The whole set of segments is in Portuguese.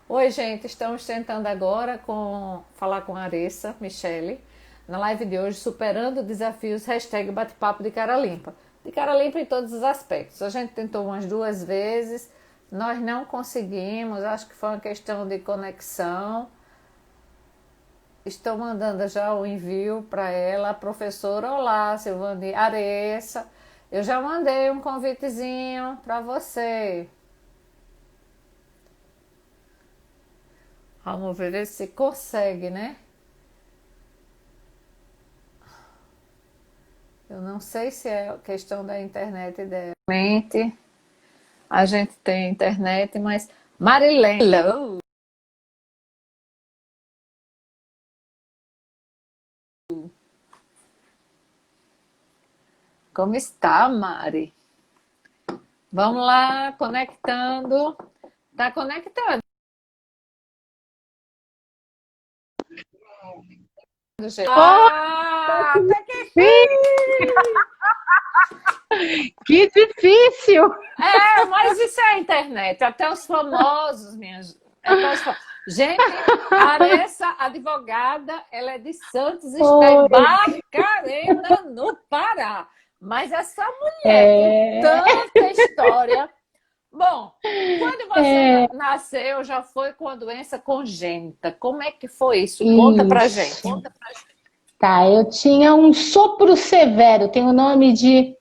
Oi, gente, estamos tentando agora falar com a Aressa Michele na live de hoje, superando desafios, hashtag bate-papo de cara limpa. De cara limpa em todos os aspectos. A gente tentou umas duas vezes, nós não conseguimos, acho que foi uma questão de conexão. Estou mandando já o envio para ela, professora. Olá, Silvane Aressa. Eu já mandei um convitezinho para você. Vamos ver se consegue, né? Eu não sei se é questão da internet dela. Realmente, a gente tem internet, mas... Marilene, hello. Como está, Mari? Vamos lá, conectando. Tá conectando, gente. Oh, Até que sim, enfim! que difícil! É, mas isso é a internet. Até os famosos, Até os Gente, a Aressa, advogada, ela é de Santos, está em Oi, Barcarena, no Pará. Mas essa mulher tem é, tanta história. Bom, quando você é, nasceu, já foi com a doença congênita. Como é que foi isso? Conta pra gente. isso. Tá, eu tinha um sopro severo, tem o nome de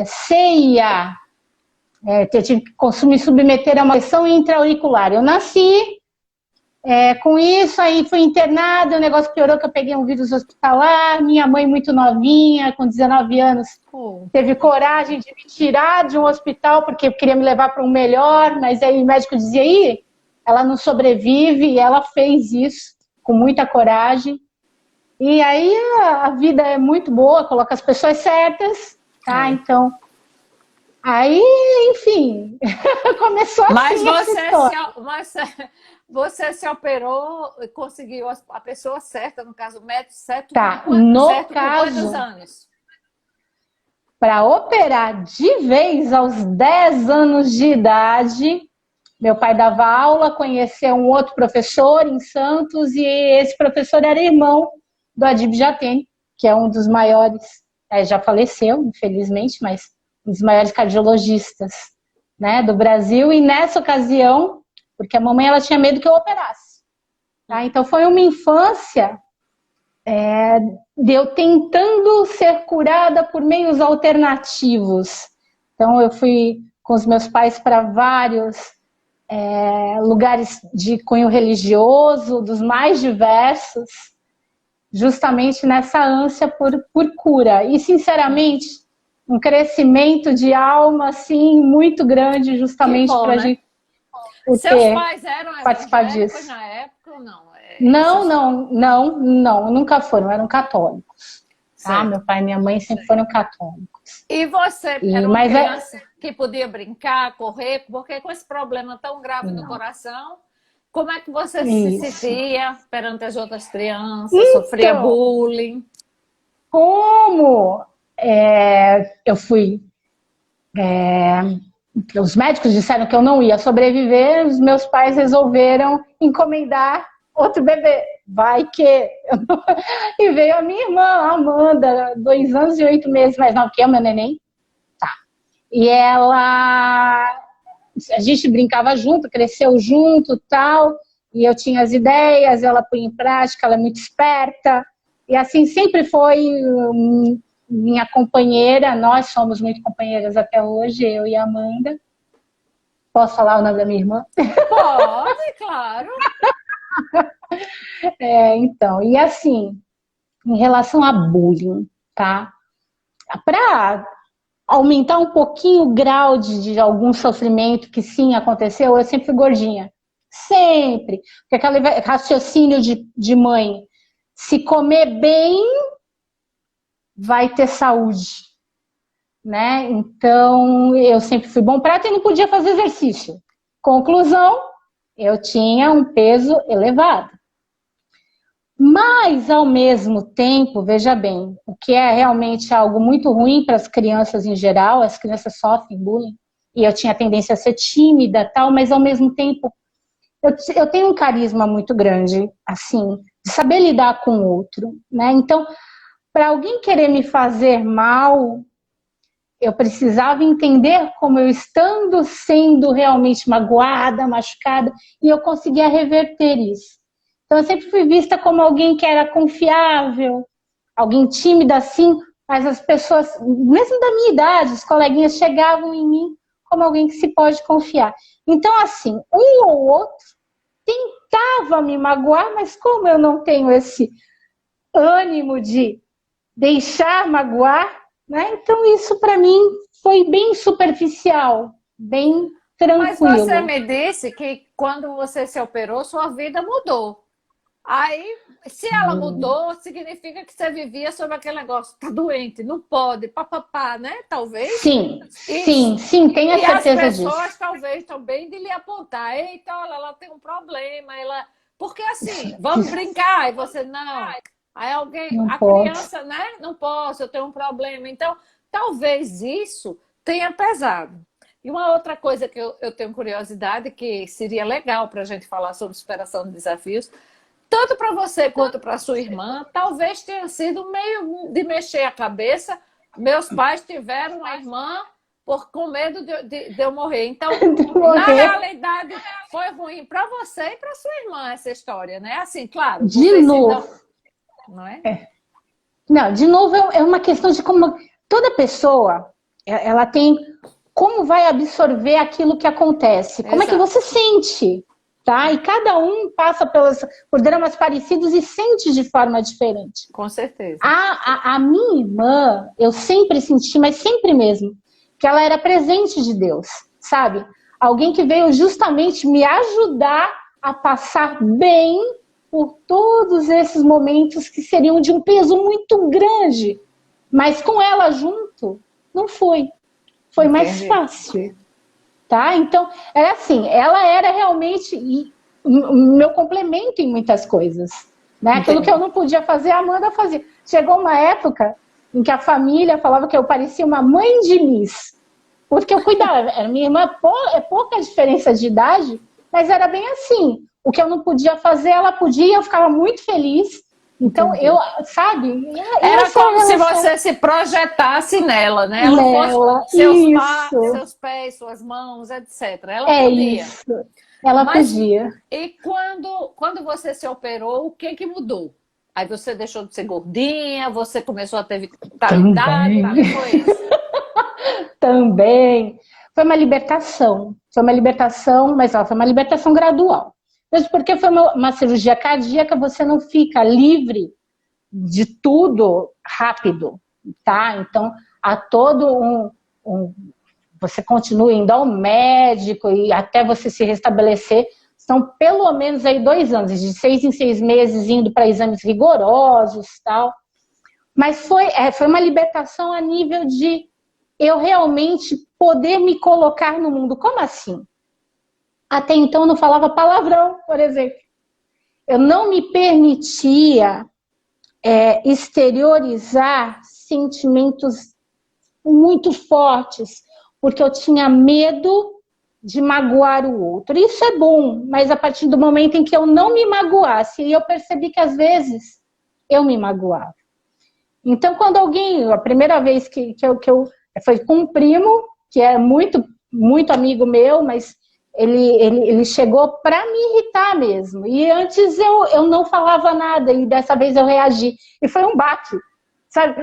CIA. Eu tive que me submeter a uma pressão intra-auricular. Eu nasci com isso, aí fui internada, o negócio piorou que eu peguei um vírus hospitalar, minha mãe muito novinha, com 19 anos, Oh, teve coragem de me tirar de um hospital porque queria me levar para um melhor, mas aí o médico dizia, ih, ela não sobrevive, e ela fez isso com muita coragem. E aí a vida é muito boa, coloca as pessoas certas, tá? é. Então, aí, enfim, começou Mas assim essa história. você se operou e conseguiu a pessoa certa, no caso, o médico Tá, no certo com quantos caso, anos? para operar de vez aos 10 anos de idade, meu pai dava aula, conheceu um outro professor em Santos, e esse professor era irmão do Adib Jatene, que é um dos maiores, já faleceu, infelizmente, mas um dos maiores cardiologistas, né, do Brasil. E nessa ocasião, porque a mamãe ela tinha medo que eu operasse. Tá? Então foi uma infância de eu tentando ser curada por meios alternativos. Então eu fui com os meus pais para vários lugares de cunho religioso, dos mais diversos, justamente nessa ânsia por cura. E, sinceramente, um crescimento de alma, assim, muito grande, Que justamente bom, para a né? gente por Seus ter pais eram participado evangélicos disso. na época ou não? Não, não, não, não, nunca foram, eram católicos. Tá? Certo. Meu pai e minha mãe sempre foram católicos. E você era E, uma mas criança que podia brincar, correr, porque com esse problema tão grave no não, coração, como é que você se isso. sentia perante as outras crianças? Sofria Então, bullying? como eu fui os médicos disseram que eu não ia sobreviver, os meus pais resolveram encomendar outro bebê. Vai que. E veio a minha irmã, a Amanda, 2 anos e 8 meses mais nova que eu, meu neném. Tá. E ela. A gente brincava junto, cresceu junto tal. E eu tinha as ideias, ela põe em prática, ela é muito esperta. E assim, sempre foi minha companheira, nós somos muito companheiras até hoje, eu e a Amanda. Posso falar o nome da minha irmã? Pode, claro. Então, e assim, em relação a bullying, tá? Para aumentar um pouquinho o grau de algum sofrimento que sim aconteceu, eu sempre fui gordinha. Sempre. Porque aquele raciocínio de mãe, se comer bem, vai ter saúde. Né? Então, eu sempre fui bom prato e não podia fazer exercício. Conclusão, eu tinha um peso elevado. Mas, ao mesmo tempo, veja bem, o que é realmente algo muito ruim para as crianças em geral, as crianças sofrem bullying, e eu tinha tendência a ser tímida, tal, mas ao mesmo tempo eu tenho um carisma muito grande, assim, de saber lidar com o outro, né? Então, para alguém querer me fazer mal, eu precisava entender como eu estando sendo realmente magoada, machucada, e eu conseguia reverter isso. Então, eu sempre fui vista como alguém que era confiável, alguém tímida assim, mas as pessoas, mesmo da minha idade, os coleguinhas chegavam em mim como alguém que se pode confiar. Então, assim, um ou outro tentava me magoar, mas como eu não tenho esse ânimo de deixar magoar, né? Então isso para mim foi bem superficial, bem Mas você tranquilo. me disse que quando você se operou, sua vida mudou. Aí, se ela mudou, significa que você vivia sobre aquele negócio, tá doente, não pode, papapá, né? Talvez. Sim, sim, Isso. sim, tenha E as certeza disso. pessoas talvez também de lhe apontar, eita, olha, ela tem um problema, ela. Porque assim, vamos brincar, e você não. Aí alguém, Não a pode. criança, né? Não posso, eu tenho um problema. Então, talvez isso tenha pesado. E uma outra coisa que eu tenho curiosidade, que seria legal para a gente falar sobre superação de desafios, tanto para você quanto para sua irmã, talvez tenha sido meio de mexer a cabeça. Meus pais tiveram uma irmã com medo de eu morrer. Então, De na morrer realidade, foi ruim para você e para sua irmã essa história, né? Assim, claro, de vocês se dão, novo. não é? Não, de novo é uma questão de como toda pessoa ela tem como vai absorver aquilo que acontece, como é que Exato, você sente, tá? E cada um passa por dramas parecidos e sente de forma diferente. com certeza. A minha irmã, eu sempre senti, mas sempre mesmo, que ela era presente de Deus, sabe? Alguém que veio justamente me ajudar a passar bem por todos esses momentos que seriam de um peso muito grande. Mas com ela junto, não foi. Foi mais Entendi. fácil, tá? Então, era assim, ela era realmente o meu complemento em muitas coisas. Né? Aquilo que eu Entendi. não podia fazer, a Amanda fazia. Chegou uma época em que a família falava que eu parecia uma mãe de Miss, porque eu cuidava. Era minha irmã é pouca diferença de idade, mas era bem assim. O que eu não podia fazer, ela podia, eu ficava muito feliz. Então, eu, Entendi. sabe? Era Essa é a como se relação você se projetasse nela, né? Ela fosse nela. Isso. seus pés, suas mãos, etc. Ela É podia. isso. Ela Mas podia. e quando você se operou, o que que mudou? Aí você deixou de ser gordinha, você começou a ter vitalidade, Também. o que foi isso? Também. Foi uma libertação. Foi uma libertação, mas ó, foi uma libertação gradual. Mesmo porque foi uma cirurgia cardíaca, você não fica livre de tudo rápido, tá? Então, há todo você continua indo ao médico e até você se restabelecer, são pelo menos aí 2 anos, de 6 em 6 meses indo para exames rigorosos, tal. Mas foi uma libertação a nível de eu realmente poder me colocar no mundo. Como assim? Até então eu não falava palavrão, por exemplo. Eu não me permitia exteriorizar sentimentos muito fortes, porque eu tinha medo de magoar o outro. Isso é bom, mas a partir do momento em que eu não me magoasse, eu percebi que às vezes eu me magoava. Então, quando alguém, a primeira vez que eu foi com um primo, que é muito, muito amigo meu, mas ele chegou para me irritar mesmo. E antes eu não falava nada, e dessa vez eu reagi. E foi um baque, sabe?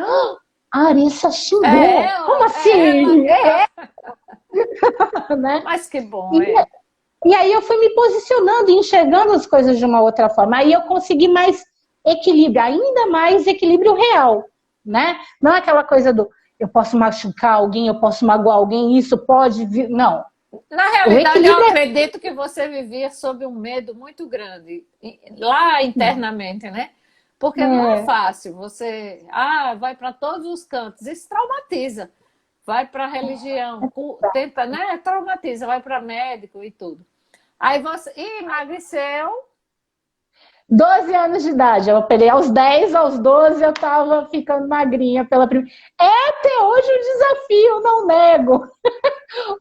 A Arissa xingou. É Como ela, é assim? Né? Mas que bom, E, é. e aí eu fui me posicionando e enxergando as coisas de uma outra forma. Aí eu consegui mais equilíbrio, ainda mais equilíbrio real, né? Não aquela coisa do eu posso machucar alguém, eu posso magoar alguém, isso pode vir. Não. Na O realidade, eu equilíbrio acredito que você vivia sob um medo muito grande, lá internamente, né? Porque não é fácil. Você vai para todos os cantos, isso traumatiza. Vai para a religião, tenta, né? Traumatiza, vai para médico e tudo. Aí você emagreceu. 12 anos de idade, eu operei aos 10, aos 12 eu estava ficando magrinha pela primeira. É até hoje um desafio, não nego.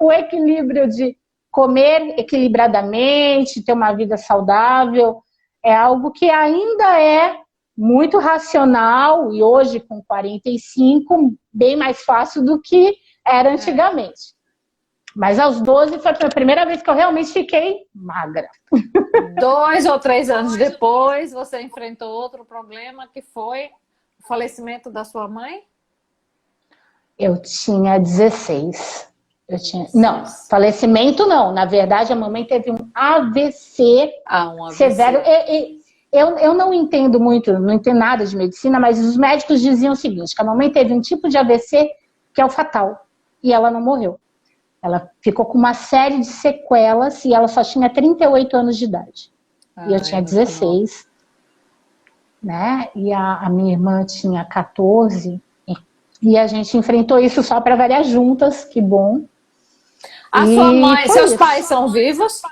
O equilíbrio de comer equilibradamente, ter uma vida saudável, é algo que ainda é muito racional e hoje com 45, bem mais fácil do que era antigamente. Mas aos 12 foi a primeira vez que eu realmente fiquei magra. 2 ou 3 anos depois, você enfrentou outro problema, que foi o falecimento da sua mãe? Eu tinha 16. Não, falecimento não. Na verdade, a mamãe teve um AVC um AVC. Severo. Eu não entendo muito, não entendo nada de medicina, mas os médicos diziam o seguinte, que a mamãe teve um tipo de AVC que é o fatal. E ela não morreu. Ela ficou com uma série de sequelas e ela só tinha 38 anos de idade. E eu tinha 16. Né? E a minha irmã tinha 14. E a gente enfrentou isso só para variar juntas, que bom. A sua mãe, seus pais são vivos?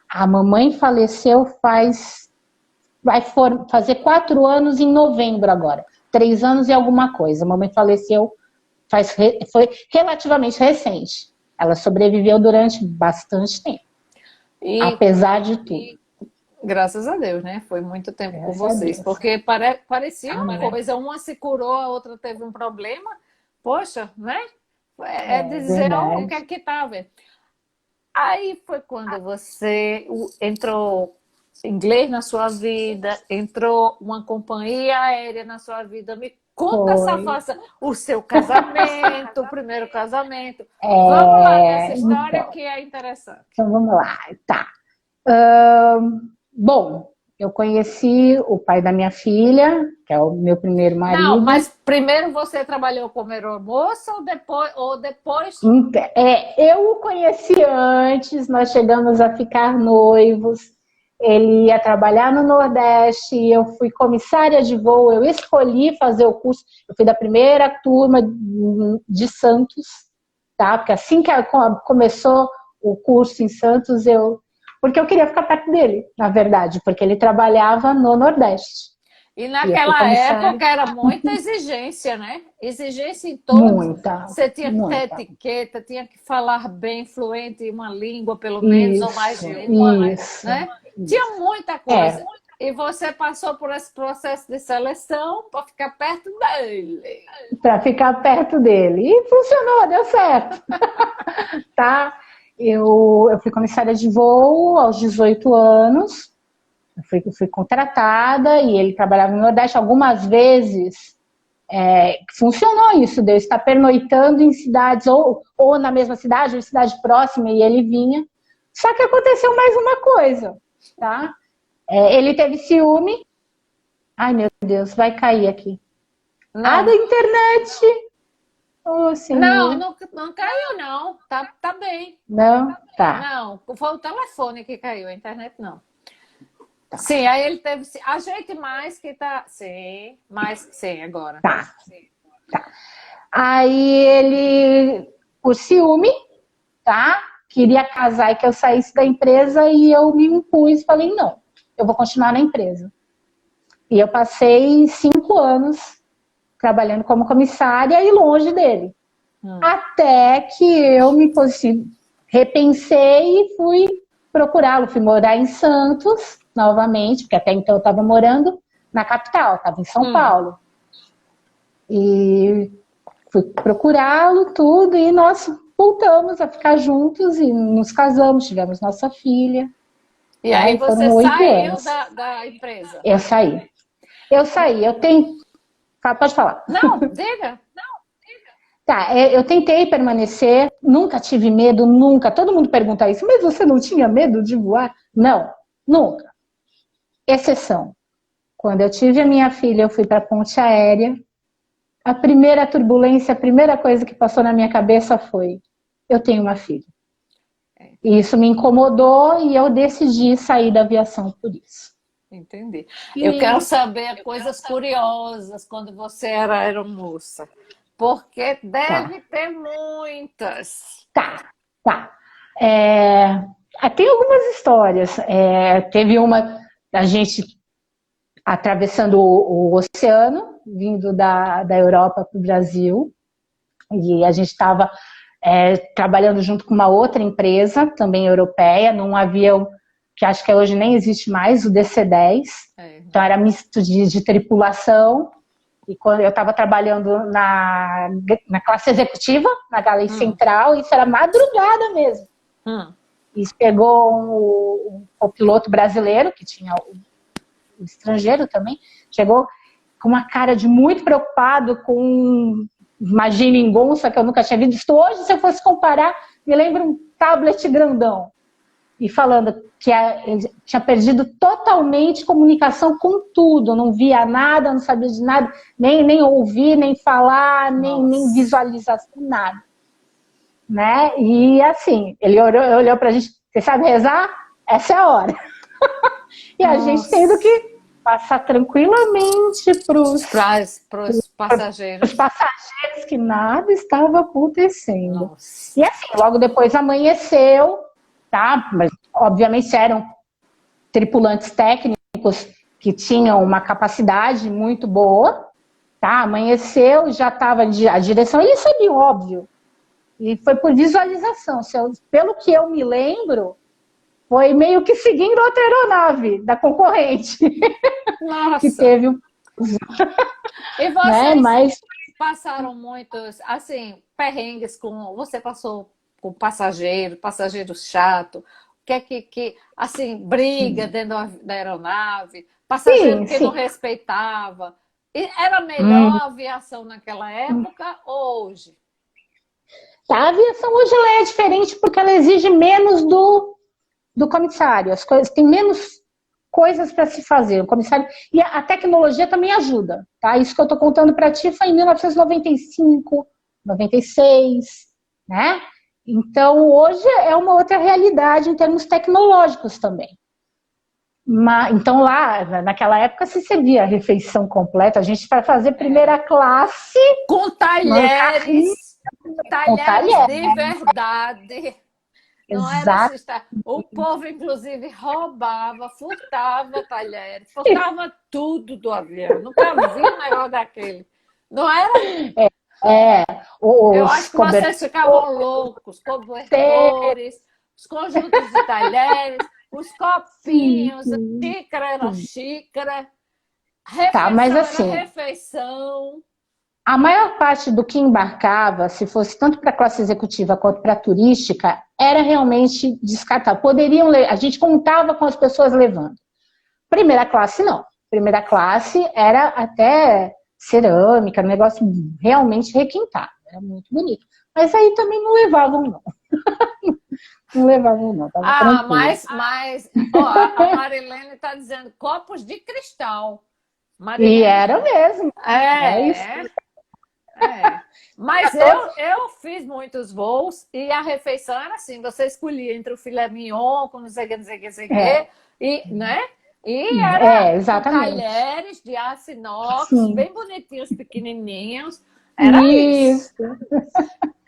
A mamãe faleceu vai fazer 4 anos em novembro agora. 3 anos e alguma coisa. A mamãe faleceu foi relativamente recente. Ela sobreviveu durante bastante tempo. Apesar de tudo. Graças a Deus, né? Foi muito tempo com vocês. Porque parecia uma coisa, uma se curou, a outra teve um problema. Poxa, né? É dizer o que é que estava. Aí foi quando você entrou inglês na sua vida, entrou uma companhia aérea na sua vida. Me conta essa faça, o seu casamento, o primeiro casamento. Vamos lá nessa história que é interessante. Então vamos lá, tá. Bom, eu conheci o pai da minha filha, que é o meu primeiro marido. Não, mas primeiro você trabalhou como aeromoça ou depois? Eu o conheci antes, nós chegamos a ficar noivos. Ele ia trabalhar no Nordeste, eu fui comissária de voo, eu escolhi fazer o curso, eu fui da primeira turma de Santos, tá? Porque assim que começou o curso em Santos, porque eu queria ficar perto dele, na verdade, porque ele trabalhava no Nordeste. E naquela época era muita exigência, né? Exigência em todos. Muita. Você tinha que ter etiqueta, tinha que falar bem fluente em uma língua, pelo menos, ou mais de uma, né? Tinha muita coisa. E você passou por esse processo de seleção para ficar perto dele. Para ficar perto dele. E funcionou, deu certo. Tá? Eu fui comissária de voo aos 18 anos. Eu fui contratada e ele trabalhava no Nordeste. Algumas vezes funcionou isso, de eu estar pernoitando em cidades, ou na mesma cidade, ou em cidade próxima, e ele vinha. Só que aconteceu mais uma coisa, tá? Ele teve ciúme. Ai, meu Deus, vai cair aqui. Da internet. Oh, não caiu, não. Tá bem. Não? Tá. Não, foi o telefone que caiu, a internet não. Tá. Sim, aí ele teve... Ajeite mais que tá... Sim, agora. Tá. Aí ele, por ciúme, tá? Queria casar e que eu saísse da empresa e eu me impus, falei, não, eu vou continuar na empresa. E eu passei 5 anos trabalhando como comissária e longe dele. Até que eu me repensei e fui procurá-lo. Fui morar em Santos, novamente, porque até então eu estava morando na capital, estava em São Paulo. E fui procurá-lo, tudo, e nós voltamos a ficar juntos e nos casamos, tivemos nossa filha. E aí você saiu da empresa? Eu saí. Pode falar. Não, diga. Tá, eu tentei permanecer, nunca tive medo, nunca. Todo mundo pergunta isso, mas você não tinha medo de voar? Não, nunca. Exceção. Quando eu tive a minha filha, eu fui para a ponte aérea. A primeira turbulência, a primeira coisa que passou na minha cabeça foi: eu tenho uma filha. E isso me incomodou e eu decidi sair da aviação por isso. Entendi. Eu quero saber coisas curiosas quando você era aeromoça. Porque deve ter muitas. Tá. Tem algumas histórias. Teve uma, a gente atravessando o oceano, vindo da Europa para o Brasil, e a gente estava trabalhando junto com uma outra empresa, também europeia, num avião que acho que hoje nem existe mais, o DC-10. Então era misto de tripulação. E quando eu estava trabalhando na classe executiva, na galeria central, isso era madrugada mesmo. E chegou o piloto brasileiro, que tinha o estrangeiro também, chegou com uma cara de muito preocupado com uma geringonça que eu nunca tinha visto. Hoje, se eu fosse comparar, me lembra um tablet grandão. E falando que ele tinha perdido totalmente comunicação com tudo, não via nada, não sabia de nada, nem ouvir, nem falar, nem visualização, nada. Né? E assim, ele olhou pra gente, você sabe rezar? Essa é a hora. E a gente tendo que passar tranquilamente para os passageiros. Os passageiros que nada estava acontecendo. Nossa. E assim, logo depois amanheceu, tá? Mas obviamente eram tripulantes técnicos que tinham uma capacidade muito boa, tá? Amanheceu, já estava a direção, eles sabiam, óbvio. E foi por visualização. Pelo que eu me lembro, foi meio que seguindo outra aeronave da concorrente. Nossa! Que teve um... E vocês passaram muitos, assim, perrengues com... Você passou com passageiro chato, assim, briga dentro da aeronave, passageiro que não respeitava. E era melhor a aviação naquela época ou hoje? A aviação hoje ela é diferente porque ela exige menos do comissário. As coisas tem menos coisas para se fazer. O comissário e a tecnologia também ajuda, tá? Isso que eu estou contando para ti foi em 1995, 96, né? Então hoje é uma outra realidade em termos tecnológicos também. Então lá naquela época se servia a refeição completa. A gente vai fazer primeira classe com talheres. Talheres de verdade. Não era assim, o povo, inclusive, roubava, furtava talheres, furtava tudo do avião. Nunca vi um negócio daquele. Não era? Eu acho que vocês ficavam loucos, cobertores, os conjuntos de talheres, os copinhos, a xícara era xícara, refeição mas assim, era refeição. A maior parte do que embarcava, se fosse tanto para a classe executiva quanto para a turística, era realmente descartável. A gente contava com as pessoas levando. Primeira classe, não. Primeira classe era até cerâmica, um negócio realmente requintado. Era muito bonito. Mas aí também não levavam, não. Não levavam, não. Mas a Marilene está dizendo copos de cristal. Marilene, e era mesmo. Mas eu fiz muitos voos e a refeição era assim, você escolhia entre o filé mignon com não sei o que, e, né? E era talheres de aço inox, bem bonitinhos, pequenininhos. Era isso.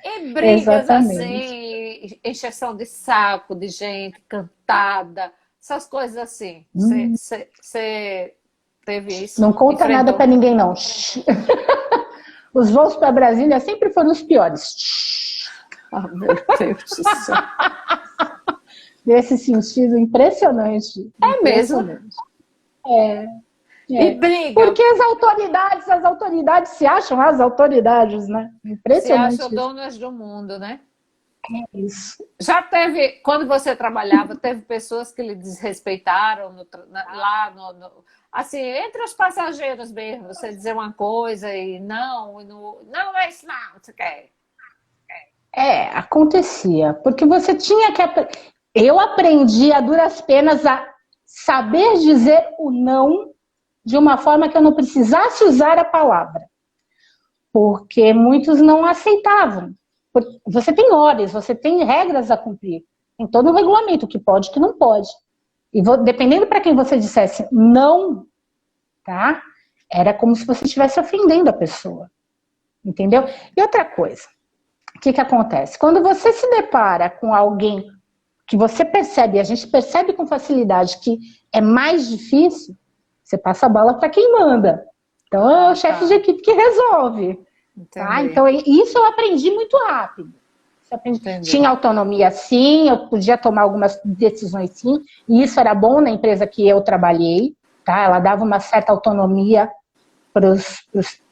E brigas assim, encheção de saco de gente, cantada, essas coisas assim. Você teve isso? Não conta nada para ninguém, não. Os voos para Brasília sempre foram os piores. Meu Deus do céu. Nesse sentido, impressionante. É mesmo? E briga. Porque as autoridades se acham as autoridades, né? Impressionante. Se acham donas do mundo, né? É isso. Já teve, quando você trabalhava, teve pessoas que lhe desrespeitaram assim, entre os passageiros mesmo, você dizer uma coisa e não é isso não, você quer. Acontecia, porque você tinha que... Eu aprendi a duras penas a saber dizer o não de uma forma que eu não precisasse usar a palavra, porque muitos não aceitavam. Você tem horas, você tem regras a cumprir, tem todo um regulamento, o que pode e o que não pode. E dependendo para quem você dissesse não, tá? Era como se você estivesse ofendendo a pessoa. Entendeu? E outra coisa, o que acontece? Quando você se depara com alguém que você percebe, a gente percebe com facilidade que é mais difícil, você passa a bola para quem manda. Então é o chefe de equipe que resolve. Tá? Então isso eu aprendi muito rápido. Entendi. Tinha autonomia, sim, eu podia tomar algumas decisões, sim, e isso era bom na empresa que eu trabalhei, tá? Ela dava uma certa autonomia para os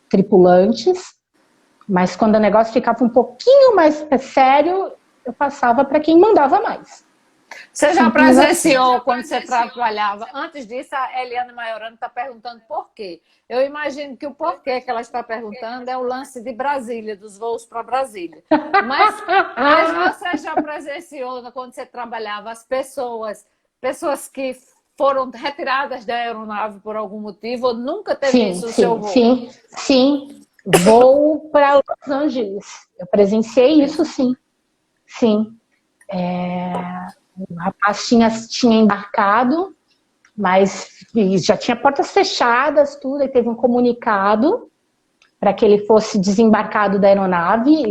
tripulantes, mas quando o negócio ficava um pouquinho mais sério, eu passava para quem mandava mais. Você já Simples assim. presenciou quando você trabalhava? Antes disso, a Eliana Maiorano está perguntando por quê. Eu imagino que o porquê que ela está perguntando é o lance de Brasília, dos voos para Brasília. Mas você já presenciou quando você trabalhava as pessoas que foram retiradas da aeronave por algum motivo ou nunca teve Sim, isso no seu sim, voo? sim, sim. Vou para Los Angeles. Eu presenciei isso, sim. Sim. O rapaz tinha embarcado, mas já tinha portas fechadas, tudo, e teve um comunicado para que ele fosse desembarcado da aeronave,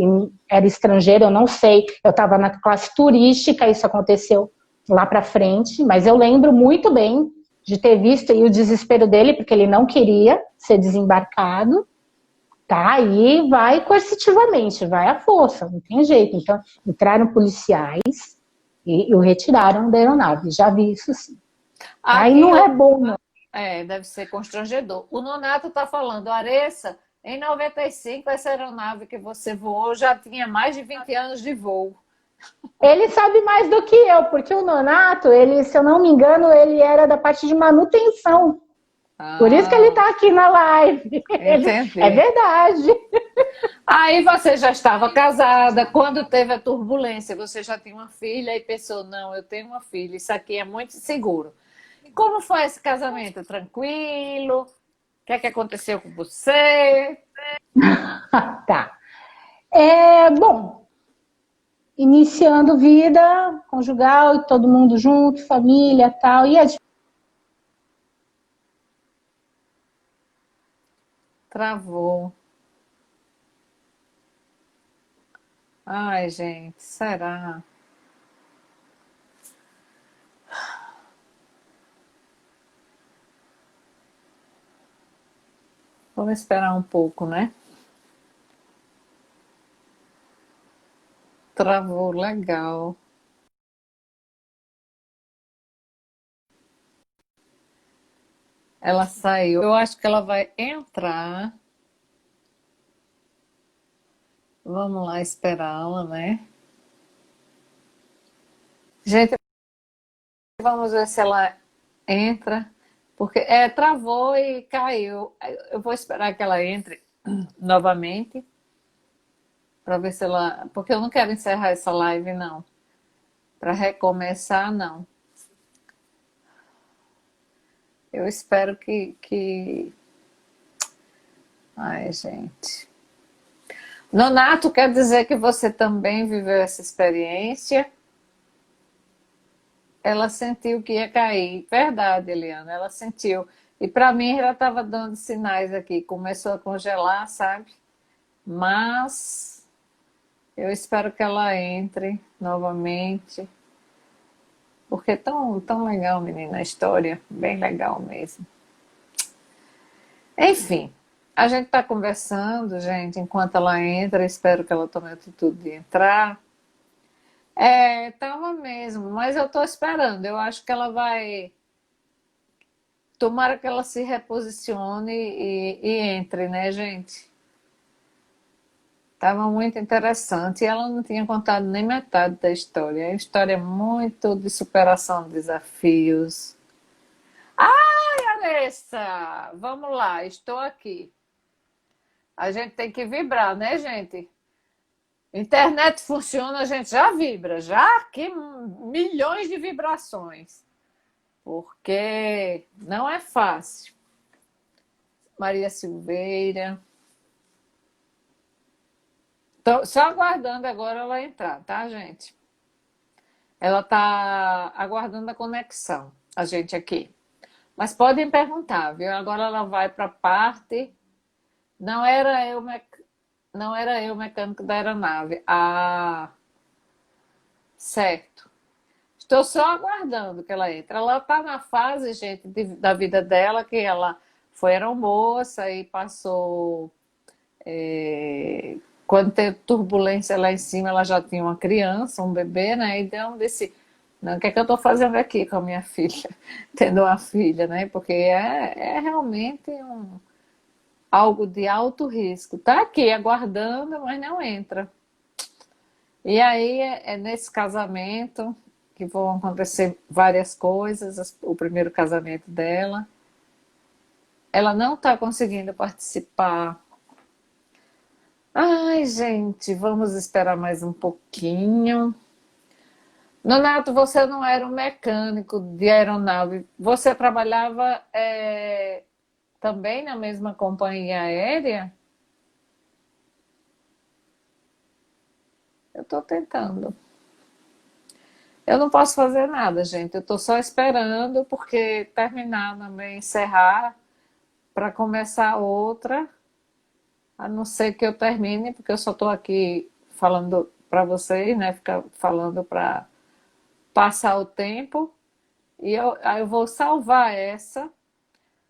era estrangeiro, eu não sei, eu estava na classe turística, isso aconteceu lá para frente, mas eu lembro muito bem de ter visto aí o desespero dele, porque ele não queria ser desembarcado, tá? E vai coercitivamente, vai à força, não tem jeito. Então, entraram policiais e o retiraram da aeronave, já vi isso sim. Tá? E Aqui, não é bom, não. deve ser constrangedor. O Nonato está falando, Aressa, em 95, essa aeronave que você voou já tinha mais de 20 anos de voo. Ele sabe mais do que eu, porque o Nonato, ele, se eu não me engano, ele era da parte de manutenção. Por isso que ele Ah, está aqui na live. É entendi. verdade. Aí você já estava casada, quando teve a turbulência, você já tinha uma filha e pensou, não, eu tenho uma filha, isso aqui é muito seguro. Como foi esse casamento? Tranquilo? O que é que aconteceu com você? Tá. Bom, iniciando vida conjugal, todo mundo junto, família tal. E Travou. Ai, gente, será? Vamos esperar um pouco, né? Travou, legal. Ela saiu. Eu acho que ela vai entrar. Vamos lá esperá-la, né? Gente, vamos ver se ela entra. Porque travou e caiu. Eu vou esperar que ela entre novamente para ver se ela. Porque eu não quero encerrar essa live, não. Para recomeçar, não. Eu espero que. Ai, gente. Nonato, quer dizer que você também viveu essa experiência? Ela sentiu que ia cair. Verdade, Eliana, ela sentiu. E para mim ela estava dando sinais aqui. Começou a congelar, sabe? Mas eu espero que ela entre novamente. Porque é tão legal, menina, a história. Bem legal mesmo. Enfim, a gente está conversando, gente, enquanto ela entra. Espero que ela tome a atitude de entrar. Tava mesmo, mas eu tô esperando. Eu acho que ela vai. Tomara que ela se reposicione e entre, né, gente? Tava muito interessante. E ela não tinha contado nem metade da história. É uma história muito de superação de desafios. Ai, Alessa! Vamos lá, estou aqui. A gente tem que vibrar, né, gente? Internet funciona, a gente já vibra, já que milhões de vibrações. Porque não é fácil. Maria Silveira. Tô só aguardando agora ela entrar, tá, gente? Ela tá aguardando a conexão, a gente aqui. Mas podem perguntar, viu? Agora ela vai para a parte. Não era eu, não era eu mecânico da aeronave. Ah, certo. Estou só aguardando que ela entre. Ela está na fase, gente, da vida dela que ela foi aeromoça e passou quando teve turbulência lá em cima, ela já tinha uma criança, um bebê, né? Então disse, não, o que é que eu estou fazendo aqui com a minha filha, tendo uma filha, né? Porque é realmente algo de alto risco. Tá aqui aguardando, mas não entra. E aí é nesse casamento que vão acontecer várias coisas. O primeiro casamento dela, ela não está conseguindo participar. Ai, gente, vamos esperar mais um pouquinho. Nonato, você não era um mecânico de aeronave. Você trabalhava também na mesma companhia aérea? Eu estou tentando. Eu não posso fazer nada, gente. Eu estou só esperando porque terminar também, encerrar para começar outra. A não ser que eu termine, porque eu só estou aqui falando para vocês, né? Ficar falando para passar o tempo. Aí eu vou salvar essa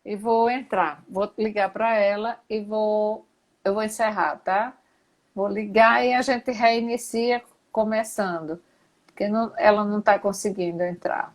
e vou entrar. Vou ligar para ela e eu vou encerrar, tá? Vou ligar e a gente reinicia começando, porque ela não está conseguindo entrar.